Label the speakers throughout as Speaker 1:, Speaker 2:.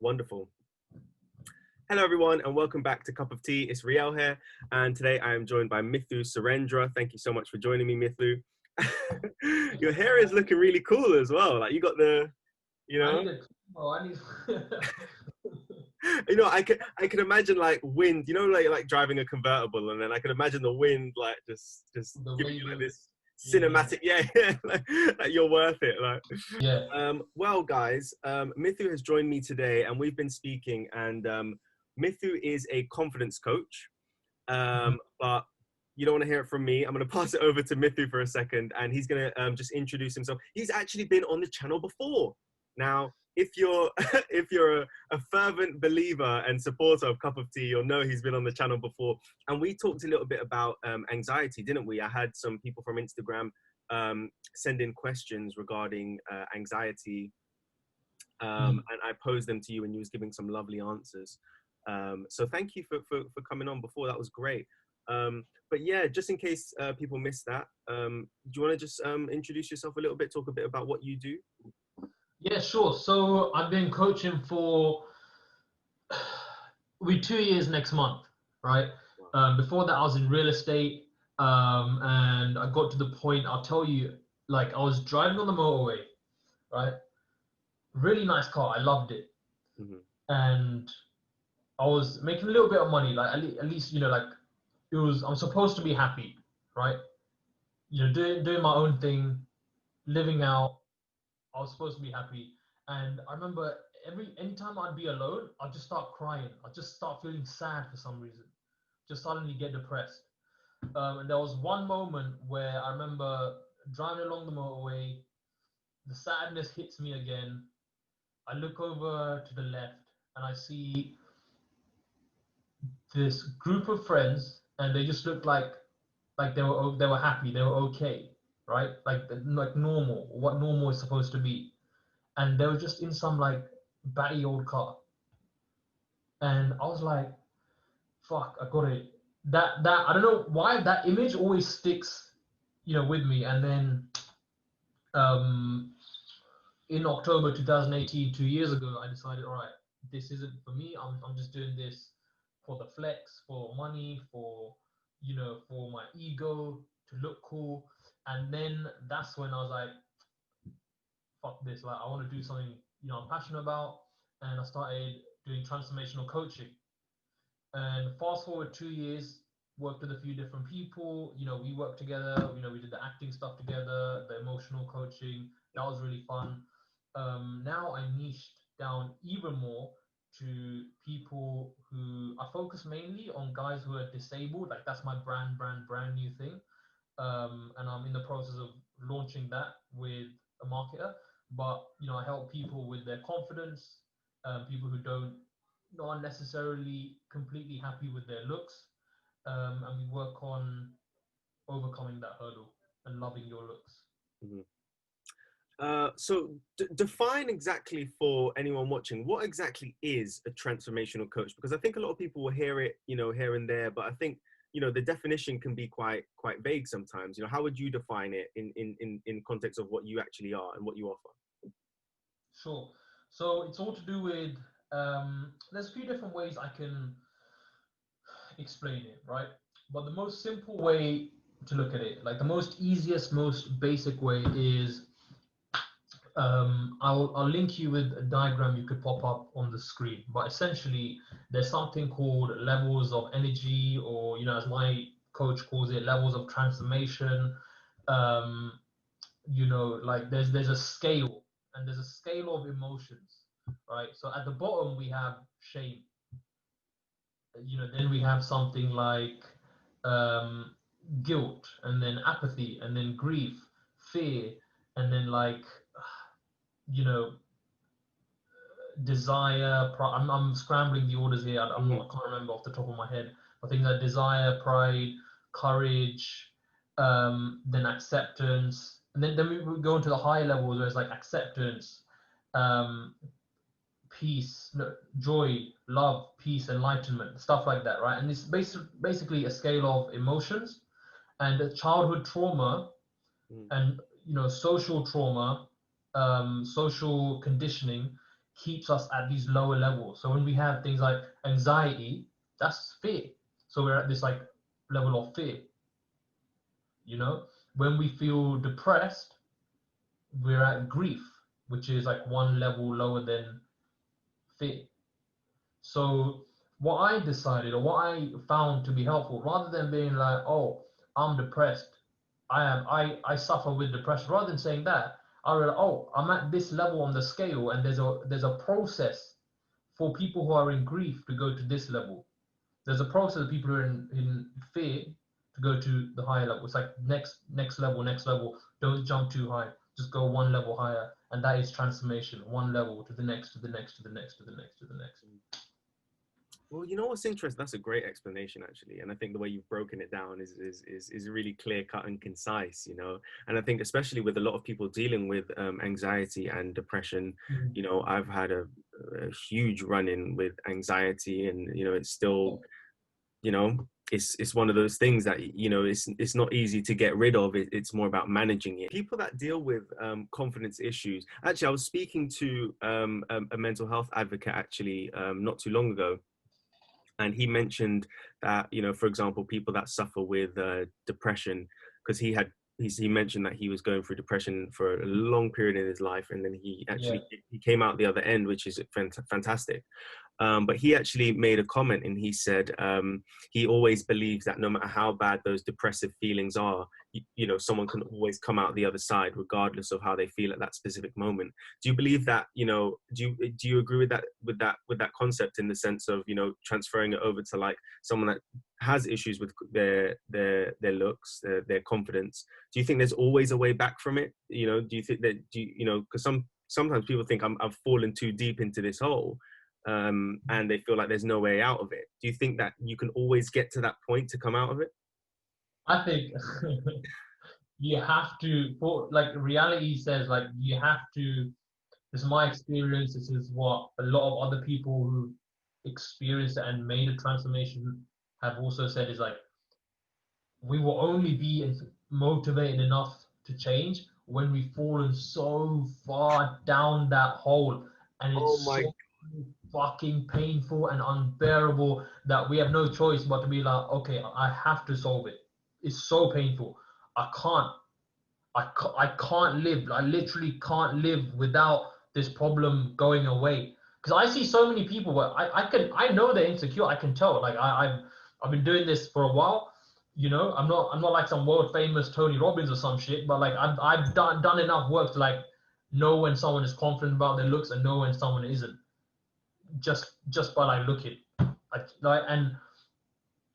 Speaker 1: Wonderful. Hello, everyone, and welcome back to Cup of Tea. It's Riel here, and today I am joined by Mithu Surendra. Thank you so much for joining me, Mithu. Your hair is looking really cool as well. Like you got the, you know.
Speaker 2: I need.
Speaker 1: You know, I can imagine like wind. You know, like driving a convertible, and then I can imagine the wind like just
Speaker 2: The
Speaker 1: giving you like
Speaker 2: waving.
Speaker 1: this cinematic. Yeah, like you're worth it. Like.
Speaker 2: Yeah.
Speaker 1: Well, guys, Mithu has joined me today, and we've been speaking. And Mithu is a confidence coach, but you don't want to hear it from me. I'm going to pass it over to Mithu for a second, and he's going to just introduce himself. He's actually been on the channel before. Now, if you're if you're a fervent believer and supporter of Cup of Tea, you'll know he's been on the channel before. And we talked a little bit about anxiety, didn't we? I had some people from Instagram send in questions regarding anxiety, and I posed them to you, and you was giving some lovely answers. So thank you for coming on before. That was great. But yeah, just in case people missed that, do you want to just introduce yourself a little bit, talk a bit about what you do?
Speaker 2: Yeah, sure. So I've been coaching for 2 years next month, right? Before that, I was in real estate, and I got to the point. I'll tell you, like I was driving on the motorway, right? Really nice car. I loved it, and I was making a little bit of money. Like at least like it was. I'm supposed to be happy, right? Doing my own thing, living out. I was supposed to be happy. And I remember anytime I'd be alone, I'd just start crying. I'd just start feeling sad for some reason. Just suddenly get depressed. And there was one moment where I remember driving along the motorway, the sadness hits me again. I look over to the left and I see this group of friends, and they just looked like they were happy, they were okay, right? Like normal, what normal is supposed to be. And they were just in some like batty old car, and I was like, "Fuck, I got it." That I don't know why that image always sticks, with me. And then, um, in October 2018, 2 years ago, I decided, all right, this isn't for me. I'm just doing this for the flex, for money, for my ego to look cool. And then that's when I was like, fuck this, like I want to do something I'm passionate about. And I started doing transformational coaching. And fast forward 2 years, worked with a few different people. We worked together. We did the acting stuff together, the emotional coaching. That was really fun. Now I niched down even more to people who I focus mainly on guys who are disabled. Like that's my brand new thing. And I'm in the process of launching that with a marketer. But I help people with their confidence, people who not necessarily completely happy with their looks, and we work on overcoming that hurdle and loving your looks.
Speaker 1: So define exactly for anyone watching, what exactly is a transformational coach? Because I think a lot of people will hear it, here and there, but I think the definition can be quite vague sometimes. How would you define it in context of what you actually are and what you offer?
Speaker 2: Sure. So it's all to do with there's a few different ways I can explain it, right? But the most simple way to look at it, like the most easiest, most basic way is I'll link you with a diagram you could pop up on the screen. But essentially, there's something called levels of energy, or as my coach calls it, levels of transformation. Um, like there's a scale, and there's a scale of emotions, right? So at the bottom we have shame. Then we have something like guilt, and then apathy, and then grief, fear, and then like you know desire. I'm scrambling the orders here. I can't remember off the top of my head. I think that desire, pride, courage, then acceptance, and then we go into the higher levels where it's like acceptance, peace, no, joy, love, peace, enlightenment, stuff like that, right? And it's basically a scale of emotions, and childhood trauma, and social trauma, social conditioning keeps us at these lower levels. So when we have things like anxiety, that's fear. So we're at this like level of fear. You know, when we feel depressed, we're at grief, which is like one level lower than fear. So what I decided or what I found to be helpful, rather than being like, oh, I'm depressed, I suffer with depression, rather than saying that, I realized, oh, I'm at this level on the scale, and there's a process for people who are in grief to go to this level. There's a process of people who are in fear to go to the higher level. It's like next level, next level. Don't jump too high. Just go one level higher, and that is transformation. One level to the next, to the next, to the next, to the next, to the next.
Speaker 1: Well, you know what's interesting? That's a great explanation, actually, and I think the way you've broken it down is really clear cut and concise. You know, and I think especially with a lot of people dealing with anxiety and depression,
Speaker 2: Mhm.
Speaker 1: you know, I've had a huge run-in with anxiety, and you know, it's still, you know, it's one of those things that, you know, it's not easy to get rid of. It's more about managing it. People that deal with confidence issues. Actually, I was speaking to a mental health advocate actually not too long ago, and he mentioned that, you know, for example, people that suffer with depression, because he mentioned that he was going through depression for a long period in his life, and then
Speaker 2: Yeah.
Speaker 1: he came out the other end, which is fantastic. But he actually made a comment, and he said he always believes that no matter how bad those depressive feelings are, you know, someone can always come out the other side, regardless of how they feel at that specific moment. Do you believe that? You know, do you agree with that concept, in the sense of, you know, transferring it over to like someone that has issues with their looks, their confidence? Do you think there's always a way back from it? You know, do you think that, you know, because sometimes people think I've fallen too deep into this hole, and they feel like there's no way out of it. Do you think that you can always get to that point to come out of it?
Speaker 2: I think you have to, for like reality says, like you have to. This is my experience. This is what a lot of other people who experienced it and made a transformation have also said, is like we will only be motivated enough to change when we've fallen so far down that hole, and
Speaker 1: Oh
Speaker 2: it's
Speaker 1: my.
Speaker 2: so fucking painful and unbearable that we have no choice but to be like, okay, I have to solve it. It's so painful. I can't. I can't live. I literally can't live without this problem going away. Because I see so many people where I know they're insecure. I can tell. Like I've been doing this for a while. You know, I'm not like some world famous Tony Robbins or some shit. But like I've done enough work to like know when someone is confident about their looks and know when someone isn't. Just by like looking. Like and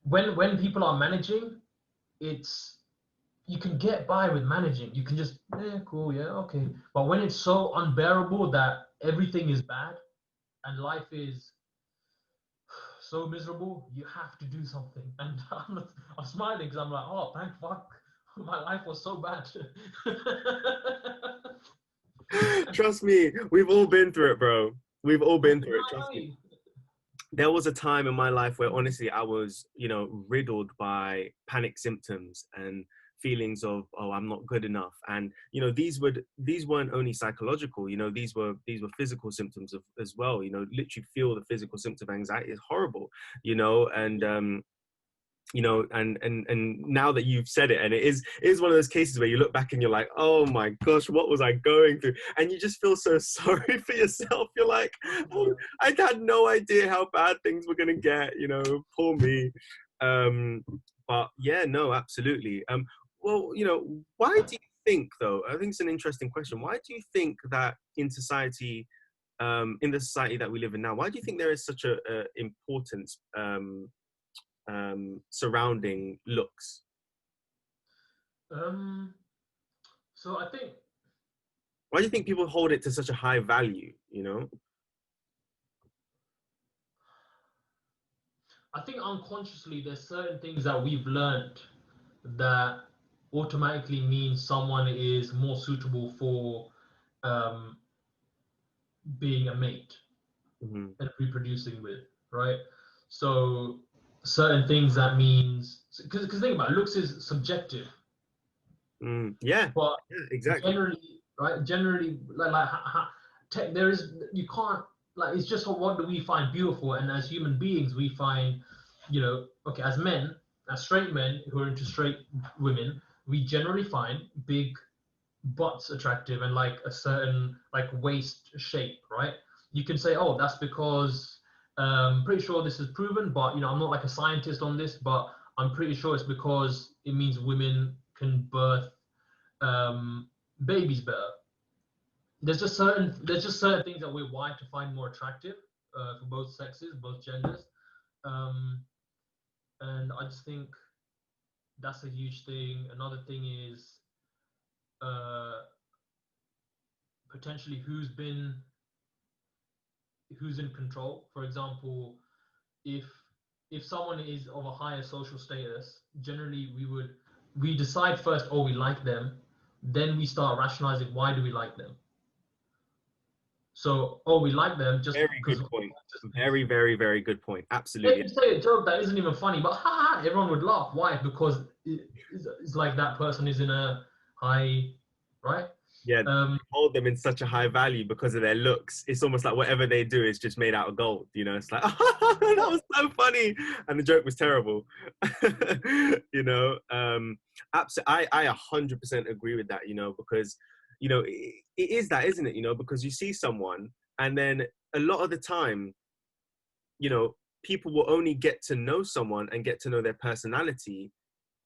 Speaker 2: when people are managing, it's you can get by with managing. You can just, yeah, cool, yeah, okay. But when it's so unbearable that everything is bad and life is so miserable, you have to do something. And I'm smiling because I'm like, oh, thank fuck, my life was so bad.
Speaker 1: Trust me, we've all been through it, bro. We've all been through it. Trust me. There was a time in my life where honestly I was, you know, riddled by panic symptoms and feelings of, oh, I'm not good enough. And you know, these weren't only psychological, you know, these were physical symptoms as well. You know, literally feel the physical symptom of anxiety is horrible, you know. And you know, and now that you've said it, and it is one of those cases where you look back and you're like, oh my gosh, what was I going through? And you just feel so sorry for yourself. You're like, oh, I had no idea how bad things were gonna get, you know, poor me. um but yeah, no, absolutely. Well, you know, why do you think, though, I think it's an interesting question, why do you think that in society, in the society that we live in now, why do you think there is such a importance surrounding looks?
Speaker 2: um, so
Speaker 1: Why do you think people hold it to such a high value? You know?
Speaker 2: I think unconsciously there's certain things that we've learned that automatically means someone is more suitable for um, being a mate
Speaker 1: Mm-hmm.
Speaker 2: and reproducing with, right? So certain things that means because think about it, looks is subjective,
Speaker 1: Yeah,
Speaker 2: but
Speaker 1: yeah, exactly.
Speaker 2: generally, right? Generally, there is you can't. like it's just what do we find beautiful, and as human beings we find, okay, as men, as straight men who are into straight women, we generally find big butts attractive and like a certain like waist shape, right? You can say, oh, that's because pretty sure this is proven, but I'm not like a scientist on this, but I'm pretty sure it's because it means women can birth babies better. There's just certain things that we're wired to find more attractive for both sexes, both genders, um, and I just think that's a huge thing. Another thing is uh, potentially who's in control. For example, if someone is of a higher social status, generally we decide first, oh, we like them, then we start rationalizing why do we like them. So, oh, we like them just
Speaker 1: Very
Speaker 2: because.
Speaker 1: good point. Very, very, very good point.
Speaker 2: If
Speaker 1: Absolutely.
Speaker 2: you say a joke that isn't even funny, but ha, everyone would laugh. Why? Because it's like that person is in a high, right?
Speaker 1: Yeah,
Speaker 2: Um,
Speaker 1: hold them in such a high value because of their looks. It's almost like whatever they do is just made out of gold. It's like, oh, that was so funny, and the joke was terrible. I 100% agree with that. Because it is that, isn't it? Because you see someone, and then a lot of the time, people will only get to know someone and get to know their personality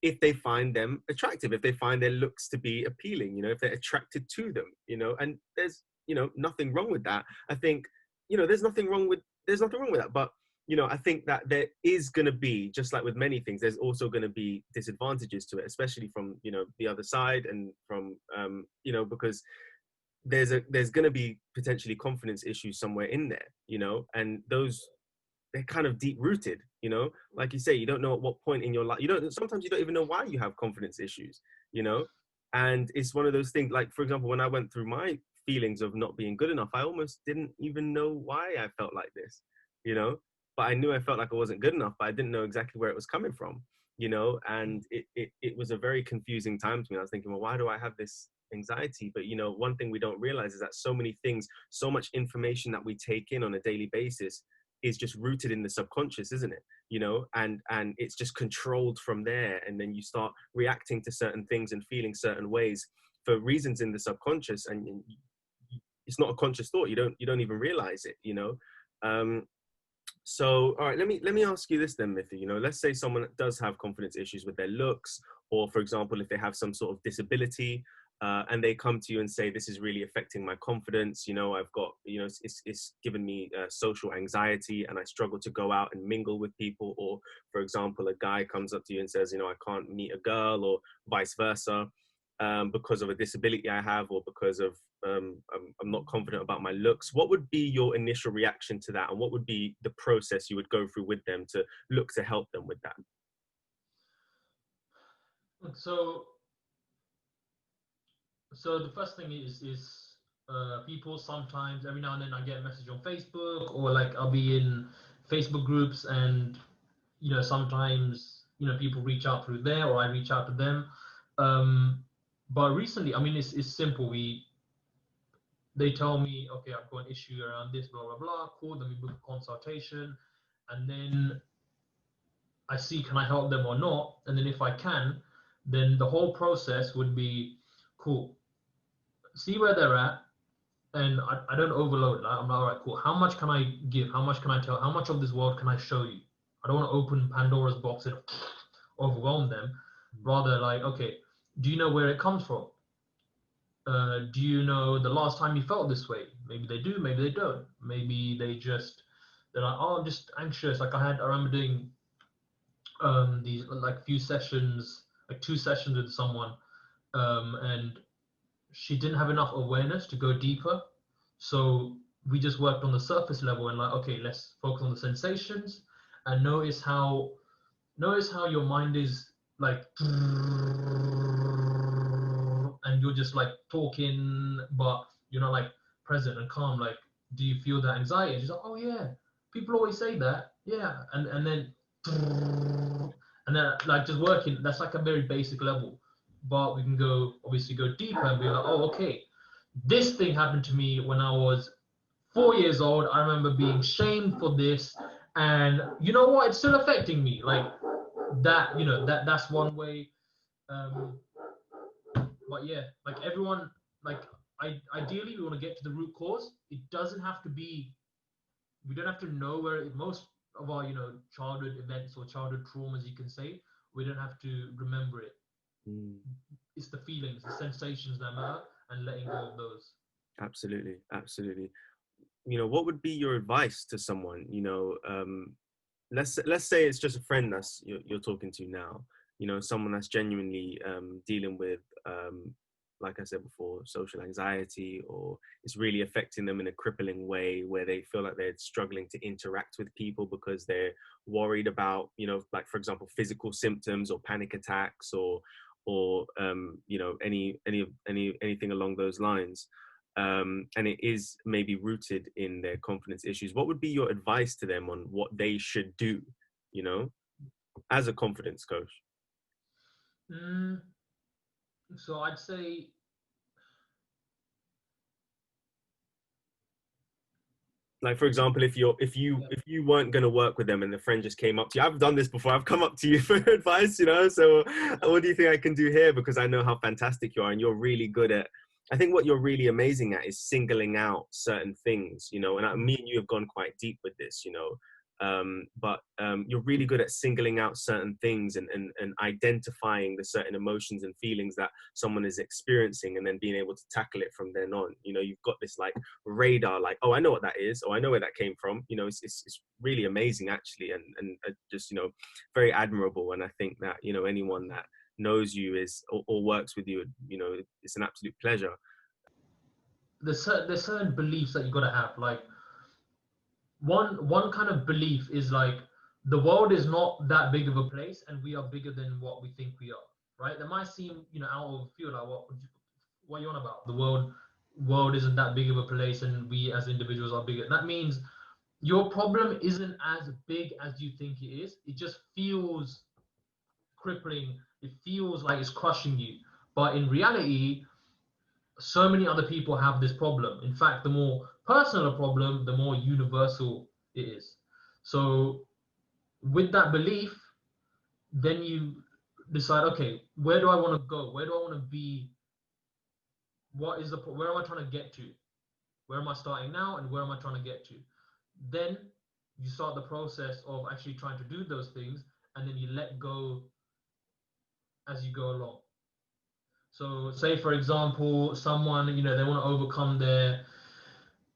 Speaker 1: if they find them attractive, if they find their looks to be appealing, if they're attracted to them, and there's, nothing wrong with that. I think, there's nothing wrong with that. But, I think that there is going to be, just like with many things, there's also going to be disadvantages to it, especially from, the other side and from, because there's going to be potentially confidence issues somewhere in there, and they're kind of deep rooted, like you say, you don't know at what point in your life, sometimes you don't even know why you have confidence issues, you know and it's one of those things. Like, for example, when I went through my feelings of not being good enough, I almost didn't even know why I felt like this, you know but I knew I felt like I wasn't good enough, but I didn't know exactly where it was coming from, and it was a very confusing time to me. I was thinking, well, why do I have this anxiety? But one thing we don't realize is that so many things, so much information that we take in on a daily basis is just rooted in the subconscious, isn't it? And it's just controlled from there, and then you start reacting to certain things and feeling certain ways for reasons in the subconscious, and it's not a conscious thought. You don't even realize it. um so, all right, let me ask you this then, Mithu. Let's say someone does have confidence issues with their looks, or for example, if they have some sort of disability, and they come to you and say, this is really affecting my confidence. I've got, it's given me social anxiety, and I struggle to go out and mingle with people. Or, for example, a guy comes up to you and says, I can't meet a girl, or vice versa, because of a disability I have, or because of I'm not confident about my looks. What would be your initial reaction to that, and what would be the process you would go through with them to look to help them with that?
Speaker 2: so so the first thing is people sometimes, every now and then, I get a message on Facebook, or like I'll be in Facebook groups, and sometimes people reach out through there, or I reach out to them. But recently, I mean, it's simple. They tell me, okay, I've got an issue around this, blah blah blah. Cool. Then we book a consultation, and then I see, can I help them or not? And then if I can, then the whole process would be cool. See where they're at, and I don't overload. I'm like, all right, cool. How much can I give? How much can I tell? How much of this world can I show you? I don't want to open Pandora's box and overwhelm them. Rather, like, okay, do you know where it comes from? Do you know the last time you felt this way? Maybe they do, maybe they don't. Maybe they're like, oh, I'm just anxious. Like I remember doing these like few sessions, like 2 sessions with someone, and she didn't have enough awareness to go deeper. So we just worked on the surface level, and like, okay, let's focus on the sensations and notice how your mind is like, and you're just like talking, but you're not like present and calm. Like, do you feel that anxiety? And she's like, oh yeah, people always say that, yeah. And then like just working. That's like a very basic level, but we can obviously go deeper and be like, oh, okay, this thing happened to me when I was 4 years old, I remember being shamed for this, and you know what? It's still affecting me. Like that, that's one way. Um, but yeah, like everyone, like ideally, we want to get to the root cause. It doesn't have to be. We don't have to know where most of our, childhood events or childhood traumas, you can say, we don't have to remember it.
Speaker 1: Mm.
Speaker 2: It's the feelings, the sensations that matter, and letting go of those.
Speaker 1: Absolutely, absolutely. What would be your advice to someone? Let's say it's just a friend that's you're talking to now. Someone that's genuinely dealing with, like I said before, social anxiety, or it's really affecting them in a crippling way, where they feel like they're struggling to interact with people because they're worried about, like for example, physical symptoms or panic attacks, or anything along those lines. And it is maybe rooted in their confidence issues. What would be your advice to them on what they should do, you know, as a confidence coach?
Speaker 2: Mm, so I'd say,
Speaker 1: Like for example,
Speaker 2: yeah,
Speaker 1: if you weren't going to work with them and the friend just came up to you, I've done this before, I've come up to you for advice. So what do you think I can do here, because I know how fantastic you are and you're really good at, I think what you're really amazing at is singling out certain things, and me and you have gone quite deep with this, but you're really good at singling out certain things, and identifying the certain emotions and feelings that someone is experiencing, and then being able to tackle it from then on. You've got this like radar, like, oh, I know what that is, or I know where that came from. It's really amazing actually, and just very admirable. And I think that anyone that knows you is or works with you, it's an absolute pleasure.
Speaker 2: there's certain beliefs that you got to have. Like one kind of belief is like the world is not that big of a place, and we are bigger than what we think we are. Right? That might seem, out of field. Like what are you on about? The world isn't that big of a place, and we as individuals are bigger. That means your problem isn't as big as you think it is. It just feels crippling. It feels like it's crushing you. But in reality, so many other people have this problem. In fact, the more personal a problem, the more universal it is. So, with that belief, then you decide, okay, where do I want to go? Where do I want to be? Where am I trying to get to? Where am I starting now, and where am I trying to get to? Then you start the process of actually trying to do those things, and then you let go as you go along. So, say for example, someone, they want to overcome their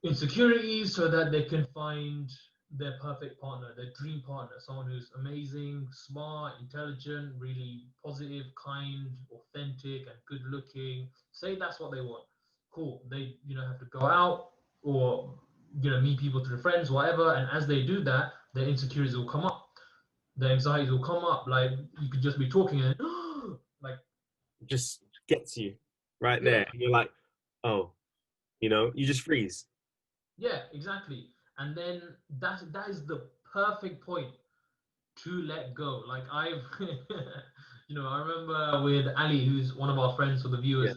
Speaker 2: insecurities so that they can find their perfect partner, their dream partner, someone who's amazing, smart, intelligent, really positive, kind, authentic, and good looking. Say that's what they want. Cool. They, have to go out or, meet people through friends, whatever. And as they do that, their insecurities will come up. Their anxieties will come up. Like you could just be talking and like,
Speaker 1: Just gets you right
Speaker 2: yeah,
Speaker 1: there, and you're like, oh, you just freeze.
Speaker 2: yeah, exactly. And then that is the perfect point to let go. Like I've, I remember with Ali, who's one of our friends for the
Speaker 1: Yeah.
Speaker 2: viewers,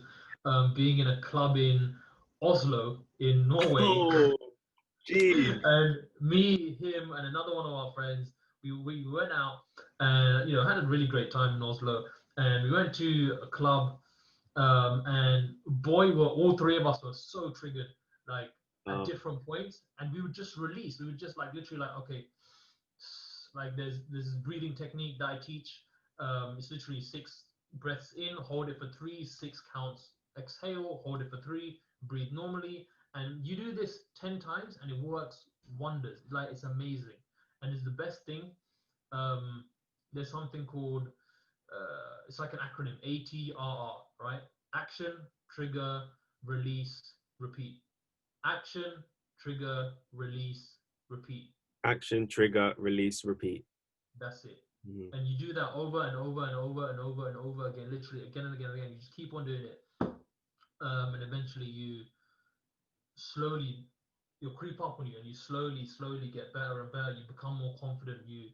Speaker 2: being in a club in Oslo in Norway,
Speaker 1: Oh, geez.
Speaker 2: and me, him, and another one of our friends, we went out and had a really great time in Oslo, and we went to a club, and boy, were all three of us were so triggered, like at
Speaker 1: Oh,
Speaker 2: different points, and we would just release. We would just like literally like, okay, like there's this breathing technique that I teach. It's literally 6 breaths in, hold it for 3, 6 counts, exhale, hold it for 3, breathe normally, and you do this 10 times, and it works wonders. Like it's amazing, and it's the best thing. Um, there's something called it's like an acronym, ATRR, right? Action, trigger, release, repeat. Action, trigger, release, repeat.
Speaker 1: action, trigger, release, repeat.
Speaker 2: That's it.
Speaker 1: Mhm.
Speaker 2: And you do that over and over and over and over and over again, literally again and again and again. You just keep on doing it. And eventually slowly, you'll creep up on you, and you slowly get better and better. You become more confident. You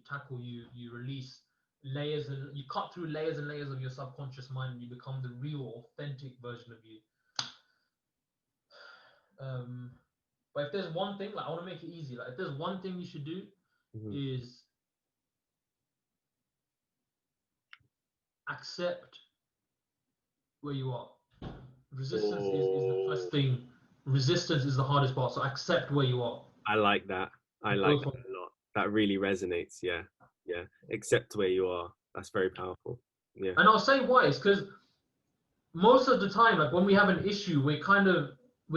Speaker 2: tackle, you release layers, and you cut through layers and layers of your subconscious mind, and you become the real authentic version of you. there's one thing, like I want to make it easy. Like if there's one thing you should do
Speaker 1: Mhm.
Speaker 2: is accept where you are. Resistance is the
Speaker 1: Oh,
Speaker 2: first thing. Resistance is the hardest part. So accept where you are.
Speaker 1: I like that. I like
Speaker 2: Go
Speaker 1: that
Speaker 2: from
Speaker 1: a lot. That really resonates. Yeah. Yeah. Accept where you are. That's very powerful. Yeah.
Speaker 2: And I'll say why. It's because most of the time, like when we have an issue, we're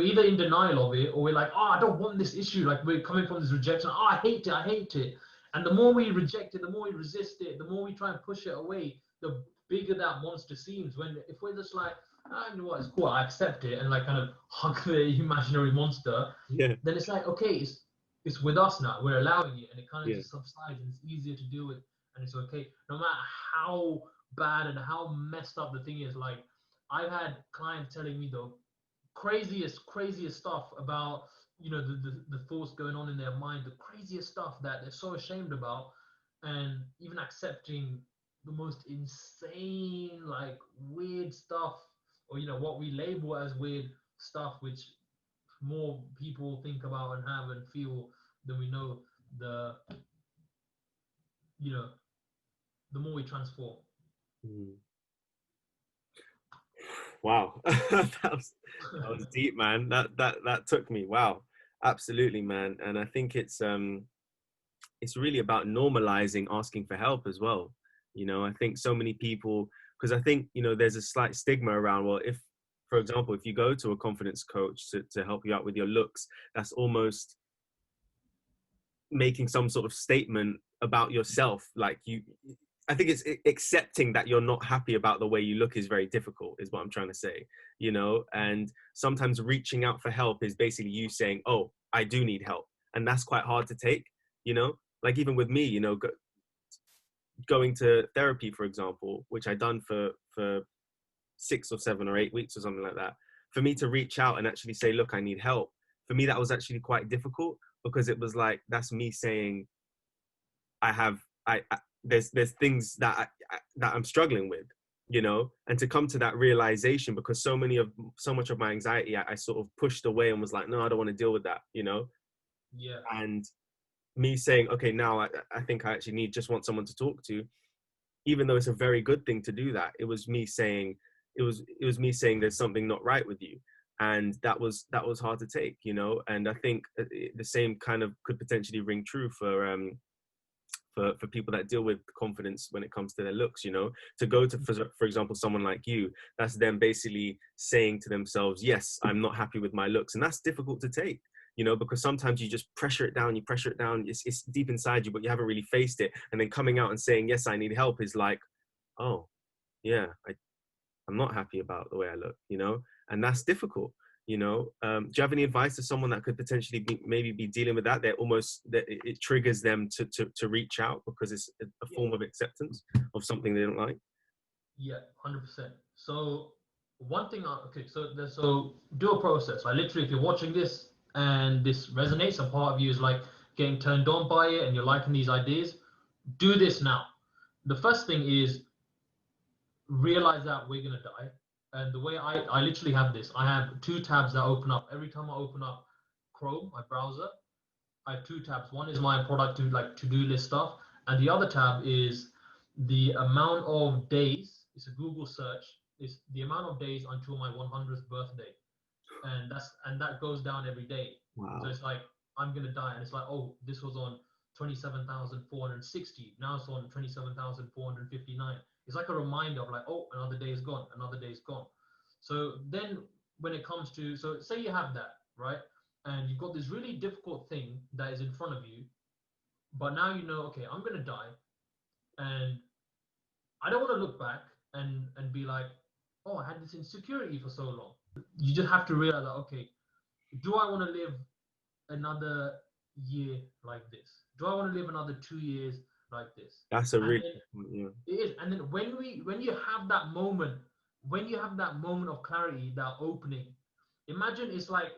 Speaker 2: either in denial of it or we're like, oh, I don't want this issue. Like we're coming from this rejection. Oh, I hate it. I hate it. And the more we reject it, the more we resist it, the more we try and push it away, the bigger that monster seems. When if we're just like, ah, you know what, it's cool, I accept it, and like kind of hug the imaginary monster,
Speaker 1: Yeah.
Speaker 2: then it's like, okay, it's with us now. We're allowing it, and it kind of
Speaker 1: Yeah.
Speaker 2: just subsides, and it's easier to deal with, and it's okay. No matter how bad and how messed up the thing is, like I've had clients telling me the craziest stuff about the thoughts going on in their mind, the craziest stuff that they're so ashamed about, and even accepting the most insane, like weird stuff, or what we label as weird stuff, which more people think about and have and feel than we know. The you know the more we transform.
Speaker 1: Mm. Wow. That was deep, man. That took me. Wow. Absolutely, man. And I think it's really about normalizing asking for help as well. I think so many people, because I think, there's a slight stigma around, well, if, for example, if you go to a confidence coach to help you out with your looks, that's almost making some sort of statement about yourself. Like I think it's accepting that you're not happy about the way you look is very difficult, is what I'm trying to say, and sometimes reaching out for help is basically you saying, oh, I do need help. And that's quite hard to take, like even with me, going to therapy, for example, which I done for 6 or 7 or 8 weeks or something like that, for me to reach out and actually say, look, I need help. For me, that was actually quite difficult, because it was like, that's me saying, I have, there's things that I'm struggling with, and to come to that realization, because so much of my anxiety, I sort of pushed away and was like, no, I don't want to deal with that,
Speaker 2: Yeah.
Speaker 1: and me saying, okay, now I think I actually want someone to talk to, even though it's a very good thing to do that. It was me saying there's something not right with you. And that was hard to take, and I think the same kind of could potentially ring true for people that deal with confidence when it comes to their looks, to go to, for example, someone like you, that's them basically saying to themselves, yes, I'm not happy with my looks. And that's difficult to take, because sometimes you just pressure it down, it's deep inside you, but you haven't really faced it. And then coming out and saying, yes, I need help, is like, oh yeah, I'm not happy about the way I look, and that's difficult. Do you have any advice to someone that could potentially maybe be dealing with that? That it triggers them to reach out because it's a
Speaker 2: Yeah.
Speaker 1: form of acceptance of something they don't like.
Speaker 2: Yeah, 100%. So one thing, okay, so do a process. Like literally, if you're watching this and this resonates, a part of you is like getting turned on by it, and you're liking these ideas, do this now. The first thing is realize that we're gonna die. And the way I literally have this, I have two tabs that open up every time I open up Chrome, my browser. I have two tabs. One is my product to-do list stuff, and the other tab is the amount of days. It's a Google search. It's the amount of days until my 100th birthday, and that goes down every day. So
Speaker 1: Wow.
Speaker 2: it's like I'm gonna die, and it's like, oh, this was on 27,460. Now it's on 27,459. It's like a reminder of like, oh, another day is gone, another day is gone. So then when it comes to, so say you have that, right? And you've got this really difficult thing that is in front of you, but now you know, okay, I'm gonna die, and I don't want to look back and be like, oh, I had this insecurity for so long. You just have to realize that, okay, do I want to live another year like this? Do I want to live another 2 years like this?
Speaker 1: That's a
Speaker 2: And
Speaker 1: really
Speaker 2: then
Speaker 1: good point, yeah.
Speaker 2: it is, and then when you have that moment, when you have that moment of clarity, that opening, imagine like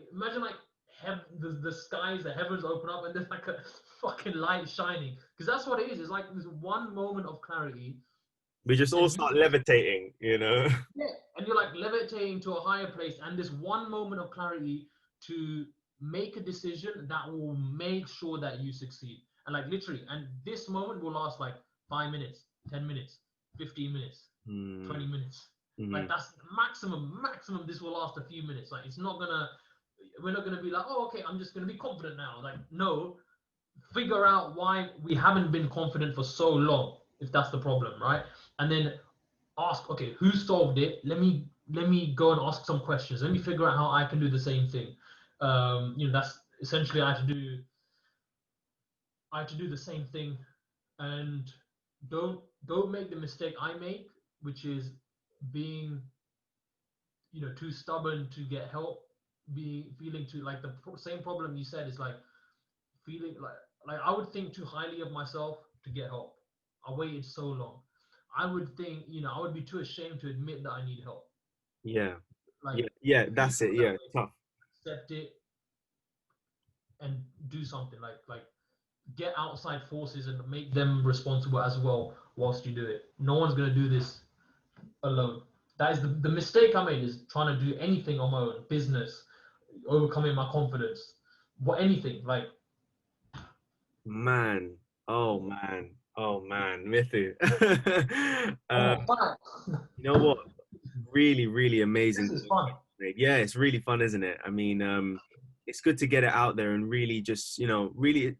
Speaker 2: the skies, the heavens open up, and there's like a fucking light shining, because that's what it is. It's like this one moment of clarity,
Speaker 1: We just all
Speaker 2: and you
Speaker 1: start
Speaker 2: just,
Speaker 1: levitating,
Speaker 2: yeah, and you're like levitating to a higher place, and this one moment of clarity to make a decision that will make sure that you succeed. And like literally, and this moment will last like 5 minutes, 10 minutes, 15 minutes, 20 minutes.
Speaker 1: Mm-hmm.
Speaker 2: Like that's maximum this will last a few minutes. Like it's not gonna, we're not gonna be like, oh, okay, I'm just gonna be confident now. Like, no, figure out why we haven't been confident for so long, if that's the problem, right? And then ask, okay, who solved it? Let me go and ask some questions. Let me figure out how I can do the same thing. That's essentially I had to do the same thing, and don't make the mistake I make, which is being too stubborn to get help, be feeling too like the same problem you said is like feeling like I would think too highly of myself to get help. I waited so long. I would think, I would be too ashamed to admit that I need help.
Speaker 1: Yeah.
Speaker 2: Like
Speaker 1: Yeah. That's it.
Speaker 2: feel that
Speaker 1: Yeah.
Speaker 2: way,
Speaker 1: Tough.
Speaker 2: accept it, and do something. Like get outside forces and make them responsible as well whilst you do it. No one's gonna do this alone. That is the mistake I made, is trying to do anything on my own. Business, overcoming my confidence, anything. Like,
Speaker 1: Man. Oh man. Oh man. Mithu.
Speaker 2: oh,
Speaker 1: um,
Speaker 2: fuck.
Speaker 1: you know what? Really, really
Speaker 2: This
Speaker 1: amazing.
Speaker 2: is fun.
Speaker 1: Yeah, it's really fun, isn't it? I mean, it's good to get it out there and really just, really,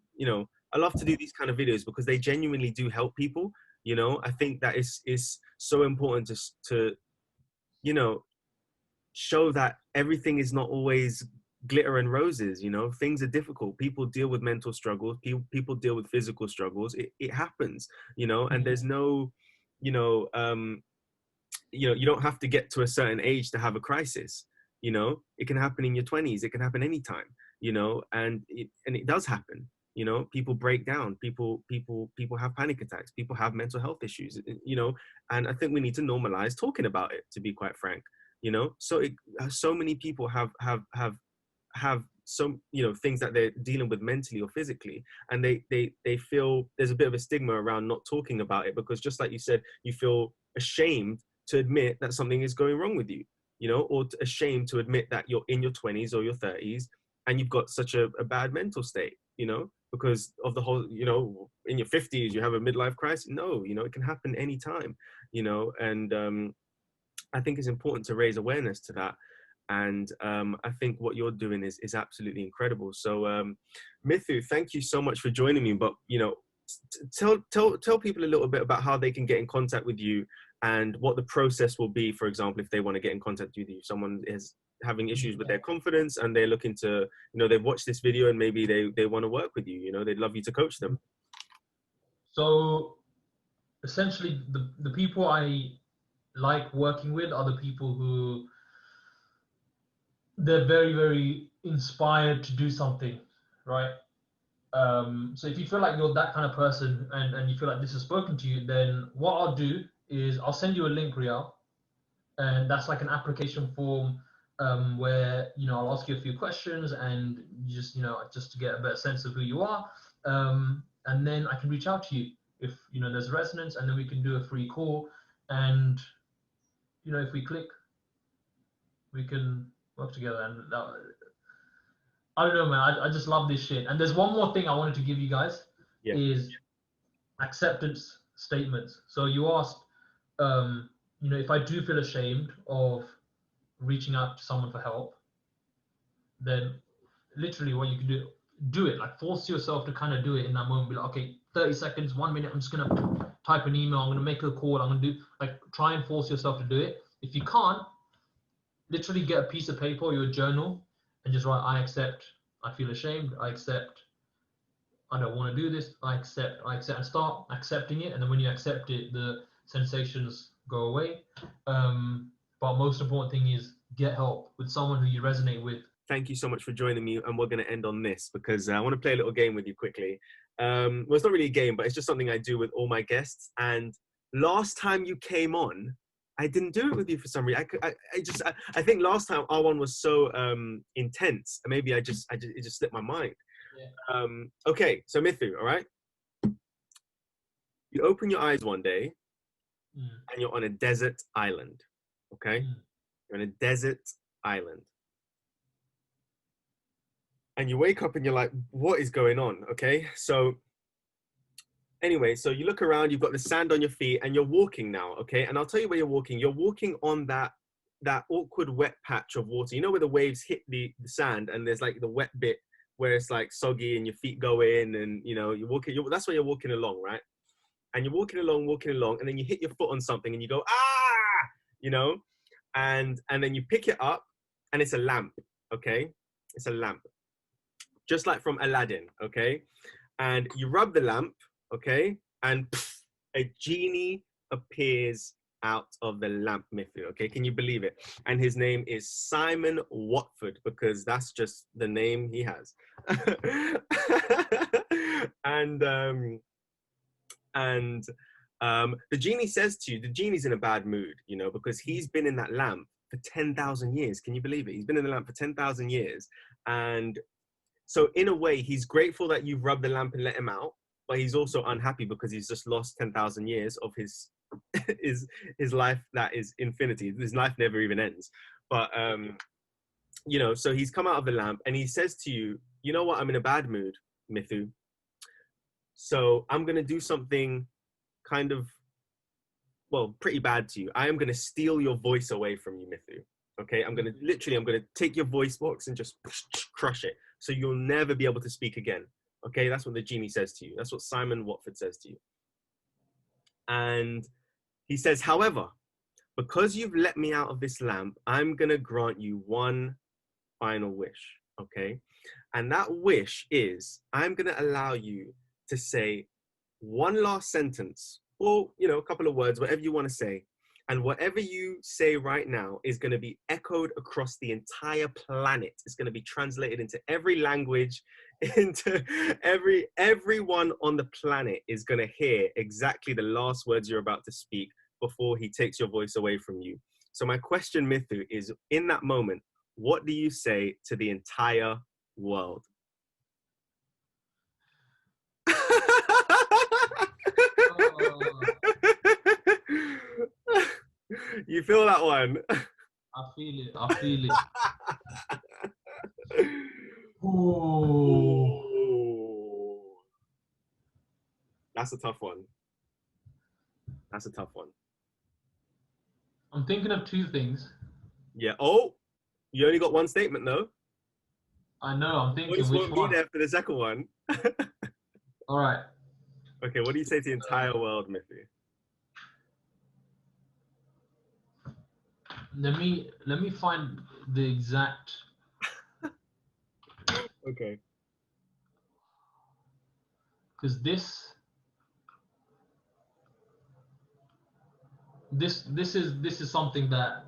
Speaker 1: I love to do these kind of videos because they genuinely do help people. I think that is so important to you know, show that everything is not always glitter and roses. Things are difficult. People deal with mental struggles. People deal with physical struggles. It happens. And there's no, you know, you don't have to get to a certain age to have a crisis. It can happen in your 20s. It can happen anytime. And it does happen. People break down. People have panic attacks. People have mental health issues. And I think we need to normalize talking about it, to be quite frank. So many people have some things that they're dealing with mentally or physically, and they feel there's a bit of a stigma around not talking about it, because just like you said, you feel ashamed to admit that something is going wrong with you, or ashamed to admit that you're in your 20s or your 30s and you've got such a bad mental state, because of the whole, in your 50s you have a midlife crisis. No, it can happen anytime, and I think it's important to raise awareness to that. And I think what you're doing is absolutely incredible. So, Mithu, thank you so much for joining me. But tell people a little bit about how they can get in contact with you and what the process will be. For example, if they want to get in contact with you, if someone is having issues with their confidence and they're looking to, they've watched this video and maybe they want to work with you. They'd love you to coach them.
Speaker 2: So essentially, the people I like working with are the people who they're very, very inspired to do something, right? So if you feel like you're that kind of person, and you feel like this has spoken to you, then what I'll do is I'll send you a link, Rial, and that's like an application form, where I'll ask you a few questions, and you just to get a better sense of who you are, and then I can reach out to you if there's resonance, and then we can do a free call, and if we click, we can work together. And I don't know, man. I just love this shit. And there's one more thing I wanted to give you guys,
Speaker 1: Yeah.
Speaker 2: is acceptance statements. So you asked, if I do feel ashamed of reaching out to someone for help, then literally what you can do it. Like, force yourself to kind of do it in that moment. Be like, okay, 30 seconds, 1 minute, I'm just gonna type an email, I'm gonna make a call, I'm gonna do, like, try and force yourself to do it. If you can't, literally get a piece of paper or your journal and just write, I accept, I feel ashamed, I accept, I don't want to do this, I accept, and start accepting it. And then when you accept it, the sensations go away. But most important thing is get help with someone who you resonate with.
Speaker 1: Thank you so much for joining me, and we're going to end on this because I want to play a little game with you quickly. Well, it's not really a game, but it's just something I do with all my guests. And last time you came on, I didn't do it with you for some reason. I think last time our one was so intense, and maybe it just slipped my mind.
Speaker 2: Yeah.
Speaker 1: Okay, so Mithu, all right. You open your eyes one day, and you're on a desert island. Okay, you're on a desert island. And you wake up and you're like, what is going on? Okay. So anyway, so you look around, you've got the sand on your feet and you're walking now. Okay. And I'll tell you where you're walking. You're walking on that awkward wet patch of water. You know where the waves hit the sand and there's like the wet bit where it's like soggy and your feet go in and you're walking, that's where you're walking along, right? And you're walking along, and then you hit your foot on something and you go, ah, and then you pick it up and it's a lamp, okay? It's a lamp, just like from Aladdin, okay? And you rub the lamp, okay? And pff, a genie appears out of the lamp, Mithu, okay? Can you believe it? And his name is Simon Watford, because that's just the name he has. and the genie says to you, the genie's in a bad mood, because he's been in that lamp for 10,000 years. Can you believe it? He's been in the lamp for 10,000 years. And so in a way, he's grateful that you've rubbed the lamp and let him out, but he's also unhappy because he's just lost 10,000 years of his his life that is infinity. His life never even ends. But, so he's come out of the lamp and he says to you, you know what? I'm in a bad mood, Mithu. So I'm going to do something kind of, pretty bad to you. I am going to steal your voice away from you, Mithu. Okay, I'm going to take your voice box and just crush it. So you'll never be able to speak again. Okay, that's what the genie says to you. That's what Simon Watford says to you. And he says, however, because you've let me out of this lamp, I'm going to grant you one final wish. Okay, and that wish is I'm going to allow you to say one last sentence, or, a couple of words, whatever you want to say. And whatever you say right now is going to be echoed across the entire planet. It's going to be translated into every language, into everyone on the planet is going to hear exactly the last words you're about to speak before he takes your voice away from you. So my question, Mithu, is in that moment, what do you say to the entire world? You feel that one?
Speaker 2: I feel it. I feel it. Ooh.
Speaker 1: That's a tough one. That's a tough one.
Speaker 2: I'm thinking of two things.
Speaker 1: Yeah. Oh, you only got one statement though.
Speaker 2: I know. I'm thinking
Speaker 1: Voice
Speaker 2: which
Speaker 1: won't
Speaker 2: one.
Speaker 1: be there for the second one.
Speaker 2: All right.
Speaker 1: Okay. What do you say to the entire world, Mithu?
Speaker 2: Let me find the exact.
Speaker 1: Okay.
Speaker 2: Because this is something that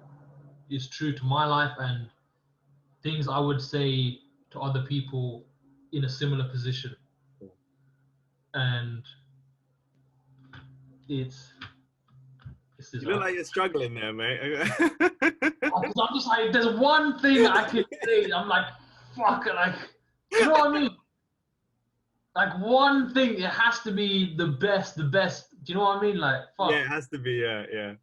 Speaker 2: is true to my life and things I would say to other people in a similar position. And it's
Speaker 1: You look like you're struggling there, mate.
Speaker 2: I'm just like, there's one thing I can say. I'm like, fuck it, like, you know what I mean? Like one thing, it has to be the best. Do you know what I mean? Like, fuck.
Speaker 1: Yeah, it has to be, yeah.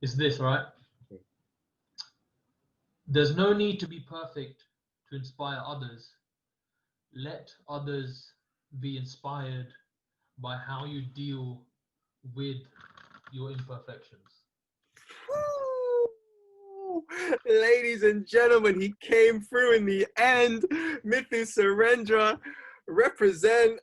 Speaker 2: It's this, right? There's no need to be perfect to inspire others. Let others be inspired by how you deal with your imperfections.
Speaker 1: Ladies and gentlemen, he came through in the end. Mithu Surendra, represent.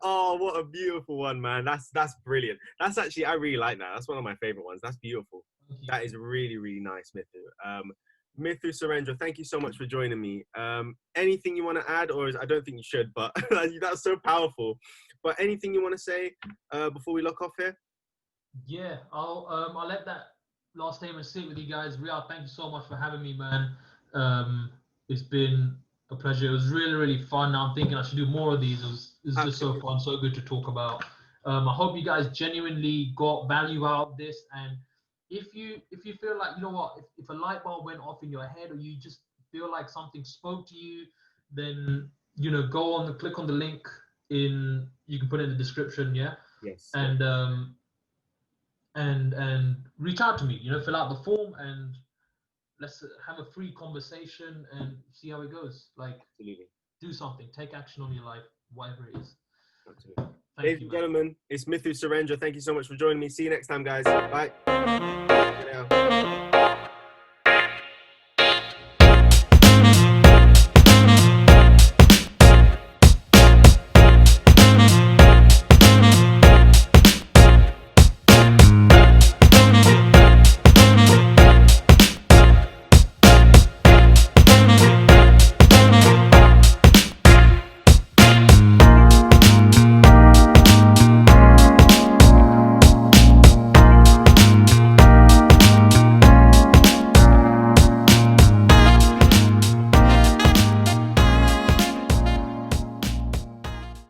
Speaker 1: Oh, what a beautiful one, man. That's brilliant. That's actually, I really like that. That's one of my favorite ones. That's beautiful. That is really, really nice, Mithu. Mithu Surendra, thank you so much for joining me. Anything you want to add, or I don't think you should, but that's so powerful. But anything you want to say before we lock off here?
Speaker 2: Yeah, I'll let that last statement sit with you guys. Riyad, thank you so much for having me, man. It's been a pleasure. It was really, really fun. I'm thinking I should do more of these. It's just so fun, so good to talk about. I hope you guys genuinely got value out of this. And if you feel like, you know what, if a light bulb went off in your head, or you just feel like something spoke to you, then click on the link you can put it in the description, yeah.
Speaker 1: Yes.
Speaker 2: And reach out to me. Fill out the form, and let's have a free conversation and see how it goes. Like,
Speaker 1: Absolutely.
Speaker 2: do something, take action on your life, whatever it is.
Speaker 1: Absolutely.
Speaker 2: Thank
Speaker 1: Ladies
Speaker 2: you,
Speaker 1: and
Speaker 2: man.
Speaker 1: gentlemen, it's Mithu Surendra. Thank you so much for joining me. See you next time, guys. Bye. Bye now.